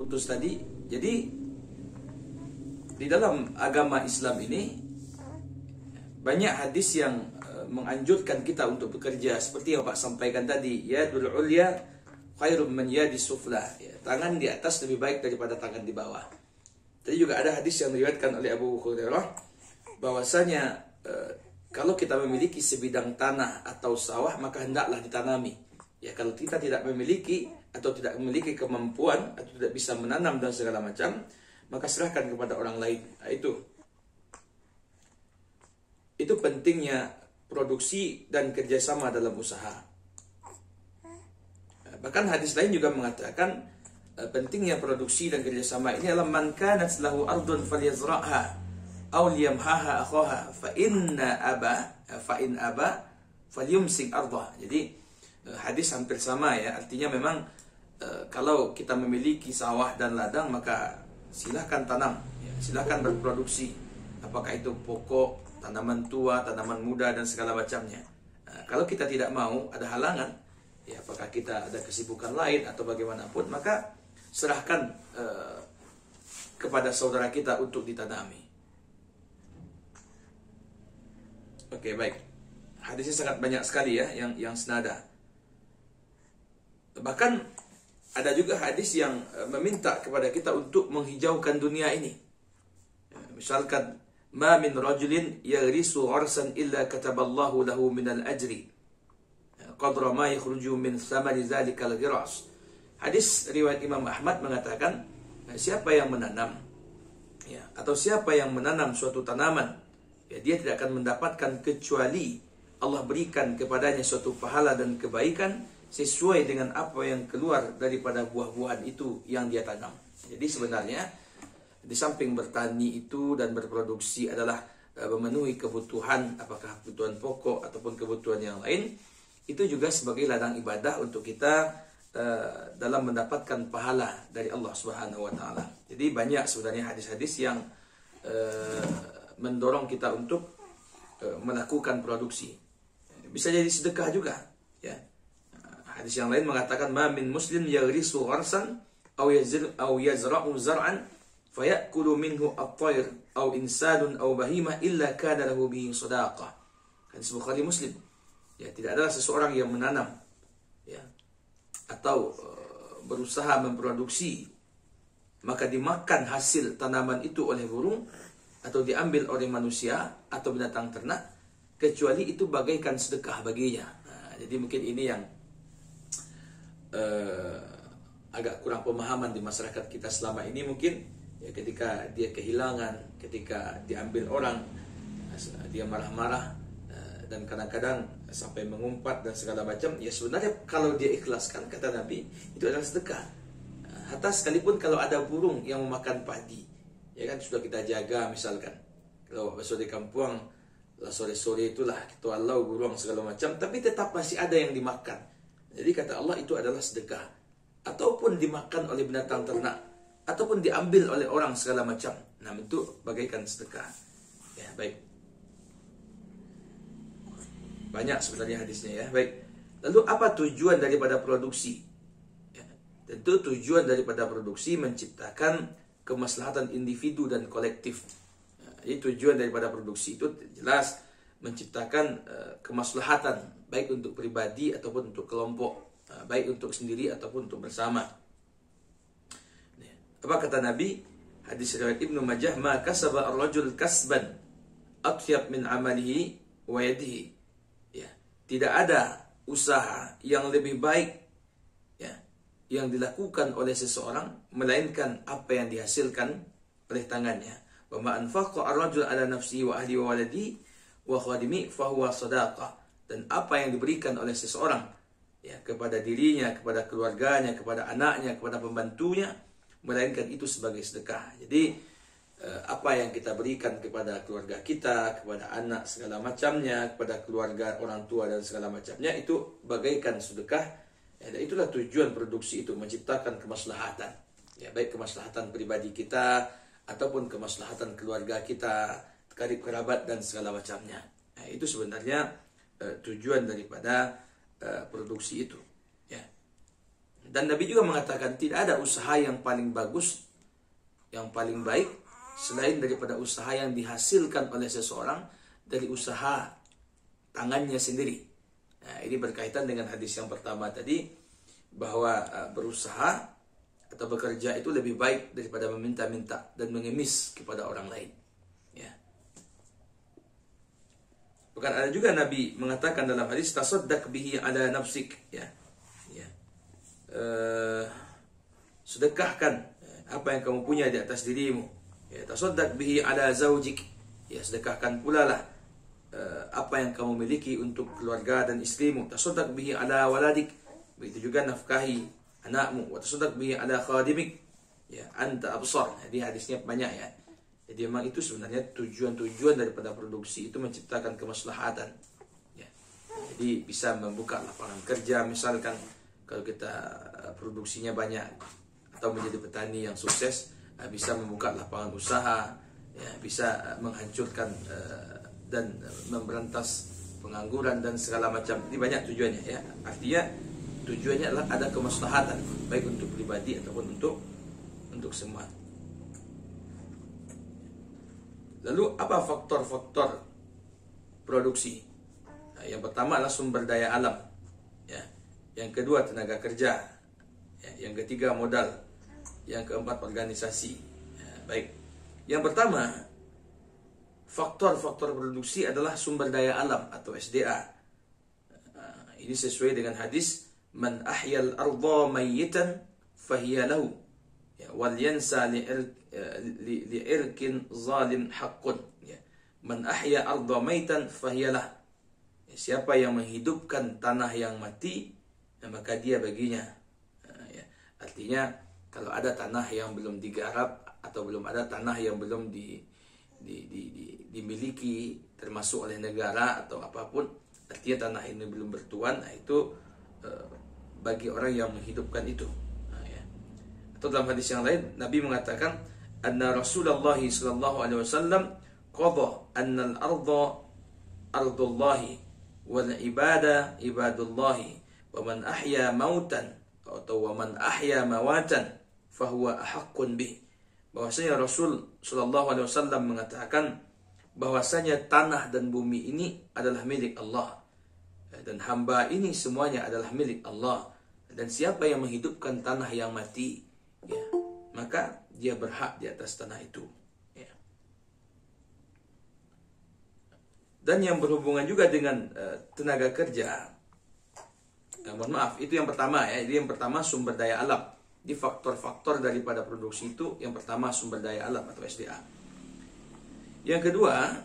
putus tadi. Jadi di dalam agama Islam ini banyak hadis yang menganjurkan kita untuk bekerja seperti yang Pak sampaikan tadi, yadul ulya khairum min yadis sufla, ya, tangan di atas lebih baik daripada tangan di bawah. Tadi juga ada hadis yang diriwayatkan oleh Abu Hurairah bahwasanya kalau kita memiliki sebidang tanah atau sawah maka hendaklah ditanami. Ya, kalau kita tidak memiliki atau tidak memiliki kemampuan atau tidak bisa menanam dan segala macam, maka serahkan kepada orang lain. Nah, itu pentingnya produksi dan kerjasama dalam usaha. Bahkan hadis lain juga mengatakan pentingnya produksi dan kerjasama ini adalah man kanat lahu ardun falyazra'ha aw liyamhaha akhaha fa in aba falyumsik ardah. Jadi hadis hampir sama ya, artinya memang kalau kita memiliki sawah dan ladang maka silahkan tanam, ya, silahkan berproduksi, apakah itu pokok, tanaman tua, tanaman muda dan segala macamnya. Kalau kita tidak mau, ada halangan, ya, apakah kita ada kesibukan lain atau bagaimanapun, maka serahkan kepada saudara kita untuk ditanami. Oke, baik. Hadisnya sangat banyak sekali ya yang senada. Bahkan ada juga hadis yang meminta kepada kita untuk menghijaukan dunia ini. Misalkan, ma min rajulin yaghrisu gharsan illa kataballahu lahu minal ajri qadra ma yakhruju min thamari dzalikal ghiras. Hadis riwayat Imam Ahmad mengatakan, siapa yang menanam, ya, atau siapa yang menanam suatu tanaman, ya, dia tidak akan mendapatkan kecuali Allah berikan kepadanya suatu pahala dan kebaikan sesuai dengan apa yang keluar daripada buah-buahan itu yang dia tanam. Jadi sebenarnya di samping bertani itu dan berproduksi adalah memenuhi kebutuhan, apakah kebutuhan pokok ataupun kebutuhan yang lain, itu juga sebagai ladang ibadah untuk kita dalam mendapatkan pahala dari Allah Subhanahu wa taala. Jadi banyak sebenarnya hadis-hadis yang mendorong kita untuk melakukan produksi. Bisa jadi sedekah juga, ya. Hadis yang lain mengatakan, ma min muslim yaghrisu gharsan aw yazra'u zar'an fayakulu minhu at-tayr aw insanun aw bahimah illa kana lahu bihi shadaqah. Hadis Bukhari Muslim. Ya, tidak ada seseorang yang menanam, ya, atau berusaha memproduksi maka dimakan hasil tanaman itu oleh burung atau diambil oleh manusia atau binatang ternak kecuali itu bagaikan sedekah baginya. Nah, jadi mungkin ini yang agak kurang pemahaman di masyarakat kita selama ini mungkin, ya, ketika dia kehilangan, ketika diambil orang, dia marah-marah dan kadang-kadang sampai mengumpat dan segala macam. Ya, sebenarnya kalau dia ikhlaskan, kata Nabi, itu adalah sedekah. Hatta sekalipun kalau ada burung yang memakan padi, ya kan, sudah kita jaga misalkan. Kalau besok di kampung lah sore-sore itulah kita halau burung segala macam, tapi tetap masih ada yang dimakan. Jadi kata Allah itu adalah sedekah. Ataupun dimakan oleh binatang ternak, ataupun diambil oleh orang segala macam. Nah, itu bagaikan sedekah. Ya, baik. Banyak sebenarnya hadisnya, ya. Baik. Lalu apa tujuan daripada produksi? Ya, tentu tujuan daripada produksi menciptakan kemaslahatan individu dan kolektif. Jadi tujuan daripada produksi itu jelas menciptakan kemaslahatan baik untuk pribadi ataupun untuk kelompok, baik untuk sendiri ataupun untuk bersama. Apa kata Nabi? Hadis riwayat Ibnu Majah, ma kasaba ar-rajul kasban atyab min amalihi wa yadihi. Ya, tidak ada usaha yang lebih baik, ya, yang dilakukan oleh seseorang melainkan apa yang dihasilkan oleh tangannya. Wa ma anfaqa ar-rajul ala nafsihi wa ahlihi wa waladihi wa khadimi fahuwa sadaqah. Dan apa yang diberikan oleh seseorang, ya, kepada dirinya, kepada keluarganya, kepada anaknya, kepada pembantunya, melainkan itu sebagai sedekah. Jadi apa yang kita berikan kepada keluarga kita, kepada anak segala macamnya, kepada keluarga orang tua dan segala macamnya, itu bagaikan sedekah. Ya, dan itulah tujuan produksi itu, menciptakan kemaslahatan. Ya, baik kemaslahatan pribadi kita ataupun kemaslahatan keluarga kita, karib kerabat dan segala macamnya. Nah, itu sebenarnya tujuan daripada produksi itu, ya. Dan Nabi juga mengatakan tidak ada usaha yang paling bagus, yang paling baik selain daripada usaha yang dihasilkan oleh seseorang dari usaha tangannya sendiri. Nah, ini berkaitan dengan hadis yang pertama tadi, bahwa berusaha atau bekerja itu lebih baik daripada meminta-minta dan mengemis kepada orang lain. Ya. Bahkan ada juga Nabi mengatakan dalam hadis, tasaddaq bihi ala nafsik. Ya. Sedekahkan apa yang kamu punya di atas dirimu. Ya, tasaddaq bihi ala zaujik. Ya, sedekahkan pula lah apa yang kamu miliki untuk keluarga dan istrimu. Tasaddaq bihi ala waladik. Begitu juga nafkahi anakmu. Wa tasaddaq bihi ala khadimik. Ya, anta absar. Jadi hadisnya banyak ya. Jadi memang itu sebenarnya tujuan daripada produksi itu menciptakan kemaslahatan. Ya. Jadi bisa membuka lapangan kerja misalkan. Kalau kita produksinya banyak atau menjadi petani yang sukses, bisa membuka lapangan usaha, ya, bisa menghancurkan dan memberantas pengangguran dan segala macam. Ini banyak tujuannya ya. Artinya tujuannya adalah ada kemaslahatan baik untuk pribadi ataupun untuk semua. Lalu apa faktor-faktor produksi? Nah, yang pertama adalah sumber daya alam. Ya. Yang kedua tenaga kerja, ya, yang ketiga modal, yang keempat organisasi. Ya, baik. Yang pertama, faktor-faktor produksi adalah sumber daya alam atau SDA. Ini sesuai dengan hadis, man ahyal arda mayyitan fahiya lahu, ya, wal yansa li'irkin zalim haqqun. Ya. Man ahya arda mayyitan fahiya lah. Ya, siapa yang menghidupkan tanah yang mati, maka dia baginya. Ya. Artinya kalau ada tanah yang belum digarap atau belum ada tanah yang belum dimiliki termasuk oleh negara atau apapun, artinya tanah ini belum bertuan, nah itu bagi orang yang menghidupkan itu. Nah, ya. Atau dalam hadis yang lain Nabi mengatakan, anna Rasulullah sallallahu alaihi wasallam qadha anna al-ardha ardullahi wal ibada ibadullahi wa man ahya mautan atau wa man ahya mawatan fahuwa ahaqqun bih. Bahwasanya Rasul sallallahu alaihi wasallam mengatakan bahwasanya tanah dan bumi ini adalah milik Allah dan hamba ini semuanya adalah milik Allah, dan siapa yang menghidupkan tanah yang mati, ya, maka dia berhak di atas tanah itu. Ya. Dan yang berhubungan juga dengan tenaga kerja. Mohon maaf, itu yang pertama ya. Jadi yang pertama sumber daya alam. Di faktor-faktor daripada produksi itu yang pertama sumber daya alam atau SDA. Yang kedua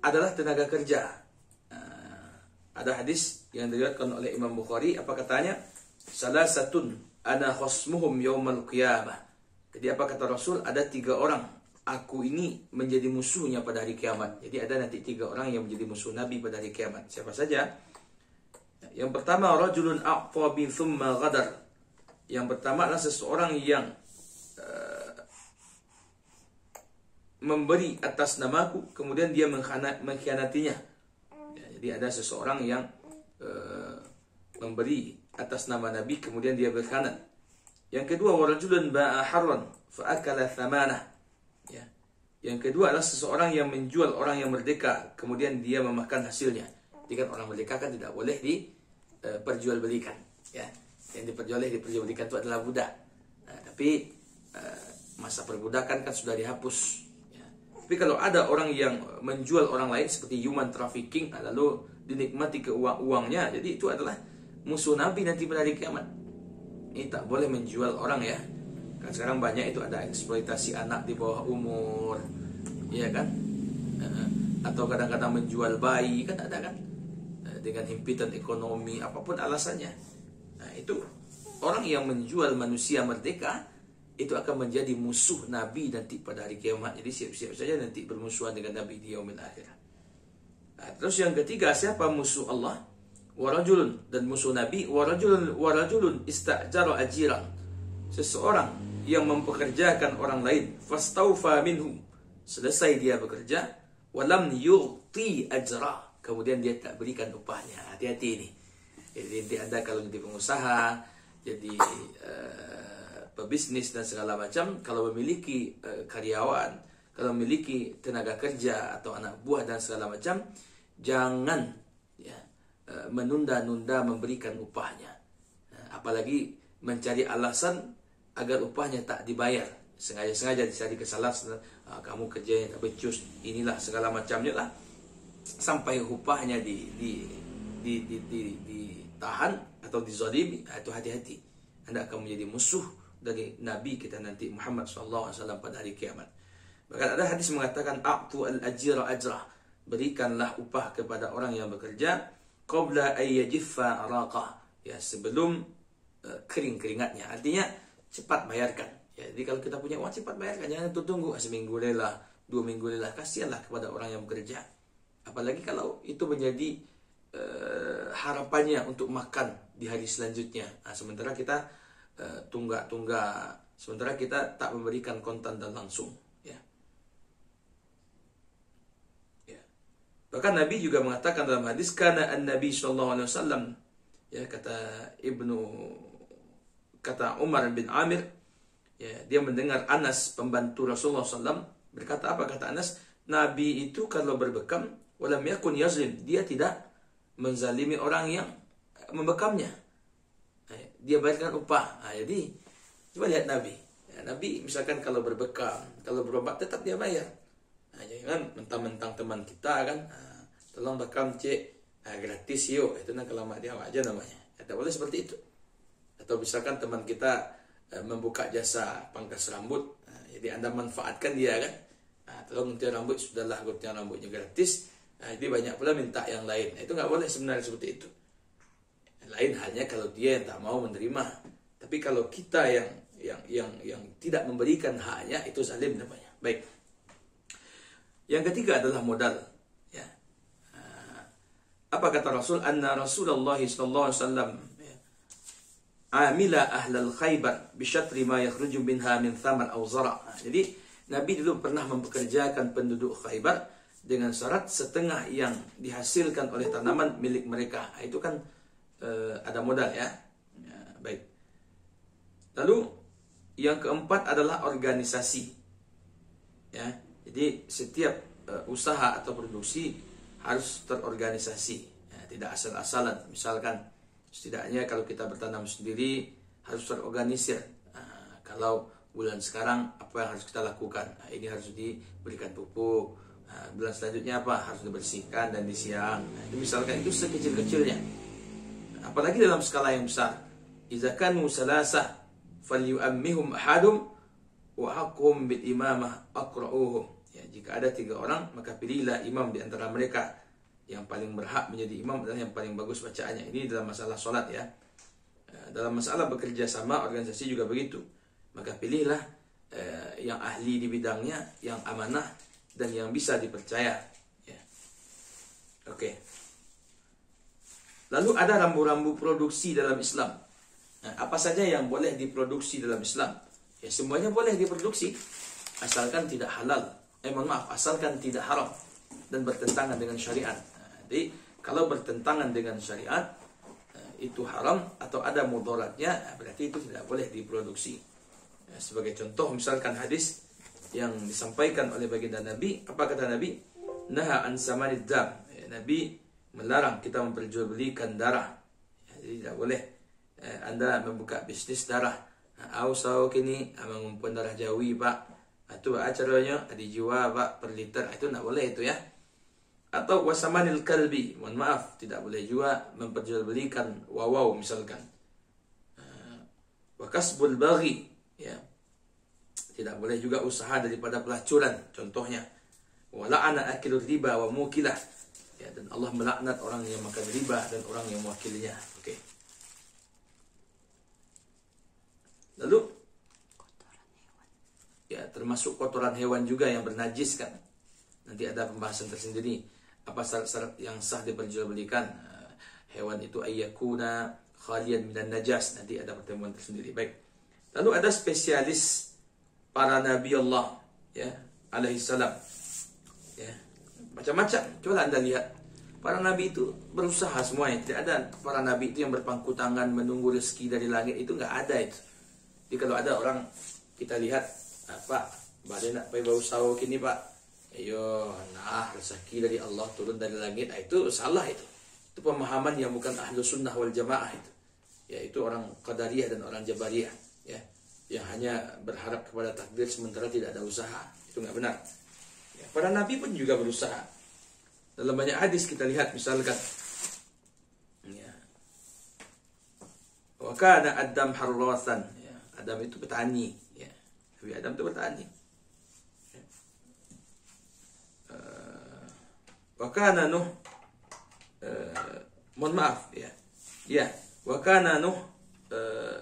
adalah tenaga kerja. Ada hadis yang diriwayatkan oleh Imam Bukhari, apa katanya? Salasatun ana khasmuhum yaumal qiyamah. Jadi apa kata Rasul? Ada 3 orang, aku ini menjadi musuhnya pada hari kiamat. Jadi ada nanti 3 orang yang menjadi musuh Nabi pada hari kiamat. Siapa saja? Yang pertama, rajulun a'ta bi thumma ghadar. Yang pertama adalah seseorang yang memberi atas namaku kemudian dia mengkhianatinya. Ya, jadi ada seseorang yang memberi atas nama Nabi kemudian dia berkhianat. Yang kedua, warajulun ba'a harran fa akala thamanah. Ya. Yang kedua adalah seseorang yang menjual orang yang merdeka kemudian dia memakan hasilnya. Jadi kan orang merdeka kan tidak boleh diperjualbelikan, ya. Yang diperjualbelikan itu adalah budak. Nah, tapi masa perbudakan kan sudah dihapus. Ya. Tapi kalau ada orang yang menjual orang lain seperti human trafficking, lalu dinikmati ke uangnya, jadi itu adalah musuh Nabi nanti pada hari kiamat. Ini tak boleh menjual orang ya. Kan sekarang banyak itu ada eksploitasi anak di bawah umur, ya kan? Atau kadang-kadang menjual bayi, kan ada kan? Dengan himpitan ekonomi, apapun alasannya. Nah, itu orang yang menjual manusia merdeka itu akan menjadi musuh Nabi nanti pada hari kiamat. Jadi siap-siap saja nanti bermusuhan dengan Nabi di yaumil akhir. Nah, terus yang ketiga, siapa musuh Allah? Warajulun, dan musuh Nabi, warajulun istajara ajiran. Seseorang yang mempekerjakan orang lain, fastaufa minhu, selesai dia bekerja, walam yu'ti ajra, kemudian dia tak berikan upahnya. Hati-hati ini. Jadi nanti Anda kalau jadi pengusaha, jadi pebisnis dan segala macam, kalau memiliki karyawan, kalau memiliki tenaga kerja atau anak buah dan segala macam, jangan ya menunda-nunda memberikan upahnya. Apalagi mencari alasan agar upahnya tak dibayar. Sengaja-sengaja dicari kesalahan, kamu kerjanya tak becus, inilah segala macamnya lah, sampai upahnya ditahan atau dizalimi. Itu hati-hati, Anda akan menjadi musuh dari Nabi kita nanti Muhammad SAW pada hari kiamat. Bahkan ada hadis mengatakan, a'tu al-ajira ajrah, berikanlah upah kepada orang yang bekerja qabla ayyajiffa araqah, ya sebelum kering keringatnya. Artinya cepat bayarkan. Ya, jadi kalau kita punya uang cepat bayarkan, jangan tunggu seminggu lelah, 2 minggu lelah. Kasihanlah kepada orang yang bekerja. Apalagi kalau itu menjadi harapannya untuk makan di hari selanjutnya. Sementara kita tunggak-tunggak, sementara kita tak memberikan kontan dan langsung. Ya. Ya. Bahkan Nabi juga mengatakan dalam hadis, kana an-Nabi sallallahu alaihi wasallam, ya kata Umar bin Amir, ya, dia mendengar Anas pembantu Rasulullah SAW berkata, apa kata Anas? Nabi itu kalau berbekam, walam yakun yazlim, dia tidak menzalimi orang yang membekamnya. Dia bayarkan upah. Jadi coba lihat Nabi. Ya, Nabi misalkan kalau berbekam, kalau berobat tetap dia bayar. Jangan mentang-mentang teman kita kan, tolong bekam cek, gratis yuk. Itu kalau mak dia aja namanya. Tidak boleh seperti itu. Atau misalkan teman kita membuka jasa pangkas rambut, jadi Anda manfaatkan dia kan, tolong gunting rambut, sudahlah gunting rambutnya gratis, jadi banyak pula minta yang lain. Itu nggak boleh sebenarnya seperti itu. Lain halnya kalau dia yang tak mau menerima. Tapi kalau kita yang tidak memberikan haknya, itu zalim namanya. Baik. Yang ketiga adalah modal. Ya. Apa kata Rasul? Anna Rasulullah sallallahu alaihi wasallam amila ahlal Khaybar bisyatri ma yakhruju minha min thamar aw zara'. Jadi Nabi dulu pernah mempekerjakan penduduk Khaybar dengan syarat setengah yang dihasilkan oleh tanaman milik mereka. Itu kan ada modal ya. Baik. Lalu yang keempat adalah organisasi. Ya. Jadi setiap usaha atau produksi harus terorganisasi. Ya, tidak asal-asalan. Misalkan setidaknya kalau kita bertanam sendiri harus terorganisir. Kalau bulan sekarang apa yang harus kita lakukan? Ini harus diberikan pupuk. Bulan selanjutnya apa? Harus dibersihkan dan disiang. Itu misalkan itu sekecil-kecilnya. Apalagi dalam skala yang besar. Idza kanu salasah falyu'ammihum ahadum wa haqqum bil imamah aqra'uhum. Ya, jika ada 3 orang maka pilihlah imam di antara mereka. Yang paling berhak menjadi imam adalah yang paling bagus bacaannya. Ini dalam masalah sholat ya. Dalam masalah bekerja sama organisasi juga begitu. Maka pilihlah yang ahli di bidangnya, yang amanah dan yang bisa dipercaya. Ya. Oke. Lalu ada rambu-rambu produksi dalam Islam. Apa saja yang boleh diproduksi dalam Islam? Ya, semuanya boleh diproduksi asalkan tidak halal. Asalkan tidak haram dan bertentangan dengan syariat. Jadi kalau bertentangan dengan syariat itu haram atau ada mudaratnya, berarti itu tidak boleh diproduksi. Sebagai contoh misalkan hadis yang disampaikan oleh baginda Nabi, apa kata Nabi? Naha an samanid dam. Nabi melarang kita memperjualbelikan darah. Jadi tidak boleh Anda membuka bisnis darah. Ausau kini mengumpulkan darah Jawi pak. Itu acaranya dijual pak per liter. Itu tidak boleh itu ya. Atau wasamanil kalbi, mohon maaf, tidak boleh juga memperjualbelikan wawau misalkan. Wakasbul baghi, ya. Tidak boleh juga usaha daripada pelacuran, contohnya. Wala'ana akilur riba wa mukilah. Ya, dan Allah melaknat orang yang makan riba dan orang yang mewakilinya. Oke. Lalu ya, termasuk kotoran hewan juga yang bernajis kan. Nanti ada pembahasan tersendiri. Apa syarat-syarat yang sah diperjualbelikan? Hewan itu ayyakuna khalian minan najas. Nanti ada pertemuan tersendiri. Baik. Lalu ada spesialis para nabi Allah, ya, alaihi salam. Ya. Macam-macam. Coba Anda lihat Para nabi itu berusaha semuanya. Tidak ada para nabi itu yang berpangku tangan menunggu rezeki dari langit, itu nggak ada itu. Jadi kalau ada orang kita lihat, Pak, badai nak pergi bau sawo kini Pak, ayo, nah rezeki dari Allah turun dari langit, itu salah itu. Itu pemahaman yang bukan ahlu sunnah wal jamaah itu. Ya, itu orang qadariyah dan orang jabariyah, ya, yang hanya berharap kepada takdir sementara tidak ada usaha. Itu nggak benar. Ya, para nabi pun juga berusaha. Dalam banyak hadis kita lihat misalkan, ya, wa kana Adam harrasan, ya, Adam itu petani, ya. Nabi Adam itu petani. Ya. Wa kana Nuh, mohon maaf, ya. Ya, wa kana Nuh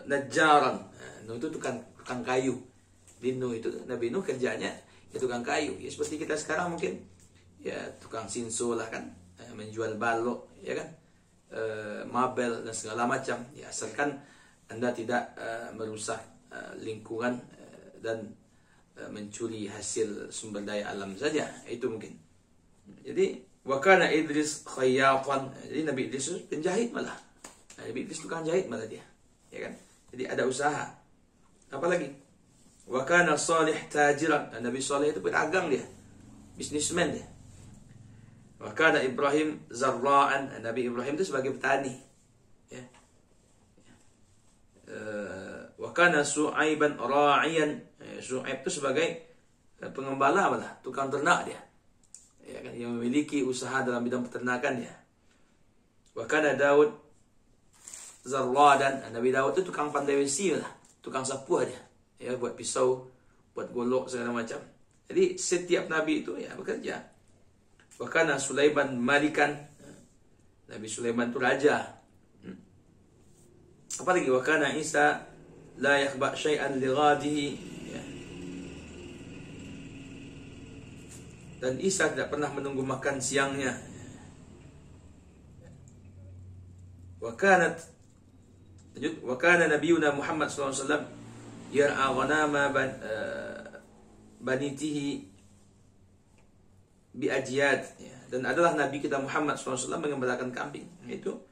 najjaran. Nuh itu tukang kayu. Di Nuh itu Nabi Nuh kerjanya ya tukang kayu. Ya seperti kita sekarang mungkin ya tukang sinso lah kan, menjual balok, ya kan, mabel dan segala macam. Ya asalkan Anda tidak merusak lingkungan dan mencuri hasil sumber daya alam saja, itu mungkin. Jadi wakana Idris khayyatan, jadi Nabi Idris itu penjahit malah. Nabi Idris tukang jahit malah dia, ya kan. Jadi ada usaha. Apalagi wakana Salih tajiran, Nabi Saleh itu pedagang dia, bisnismen dia. Wakana Ibrahim zarra'an, Nabi Ibrahim itu sebagai petani, ya. Wakana Su'aiban ra'iyan, Su'aib itu sebagai pengembala malah, tukang ternak dia, ya kan, yang memiliki usaha dalam bidang peternakan ya. Wakana Daud zarradan, Nabi Daud itu tukang pandai besi lah, tukang sapu dia, ya, buat pisau, buat golok segala macam. Jadi setiap nabi itu ya bekerja. Wakana Sulaiman malikan, Nabi Sulaiman itu raja. Apalagi wakana Isa la yakhba syai'an li ghadihi, ya. Dan Isa tidak pernah menunggu makan siangnya. Wakana Nabiuna Muhammad sallallahu alaihi wasallam yar'a ghanama banitihi biajiyad, ya. Dan adalah Nabi kita Muhammad SAW mengembalakan kambing. Itu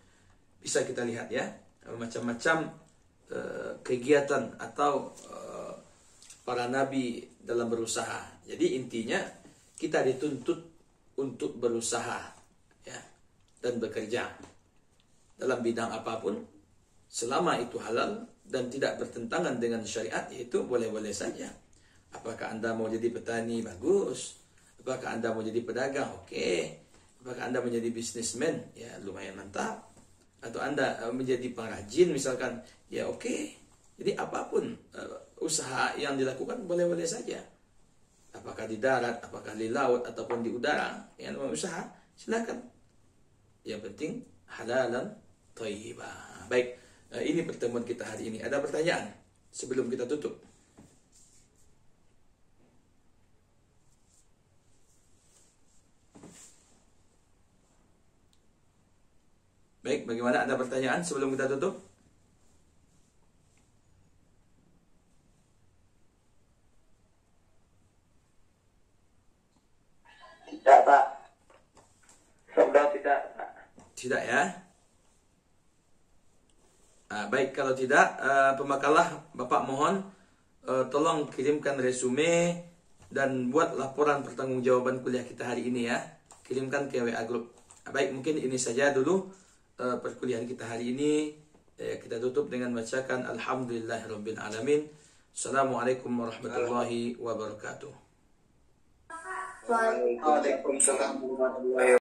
bisa kita lihat ya, macam-macam kegiatan atau para nabi dalam berusaha. Jadi intinya kita dituntut untuk berusaha, ya, dan bekerja dalam bidang apapun, selama itu halal dan tidak bertentangan dengan syariat, itu boleh-boleh saja. Apakah Anda mau jadi petani? Bagus. Apakah Anda mau jadi pedagang? Oke. Apakah Anda menjadi bisnismen? Ya lumayan mantap. Atau Anda menjadi pengrajin misalkan? Ya oke. Jadi apapun usaha yang dilakukan boleh-boleh saja. Apakah di darat, apakah di laut, ataupun di udara, yang mau usaha, silakan. Yang penting halalan thayyibah. Baik, ini pertemuan kita hari ini. Ada pertanyaan sebelum kita tutup? Baik, bagaimana, ada pertanyaan sebelum kita tutup? Tidak, Pak. Semoga tidak, Pak. Tidak ya? Baik, kalau tidak, pemakalah Bapak mohon tolong kirimkan resume dan buat laporan pertanggungjawaban kuliah kita hari ini ya. Kirimkan ke WA Group. Baik, mungkin ini saja dulu perkuliahan kita hari ini. Kita tutup dengan bacakan Alhamdulillahirabbil alamin. Assalamualaikum warahmatullahi wabarakatuh. Waalaikumsalam warahmatullahi wabarakatuh.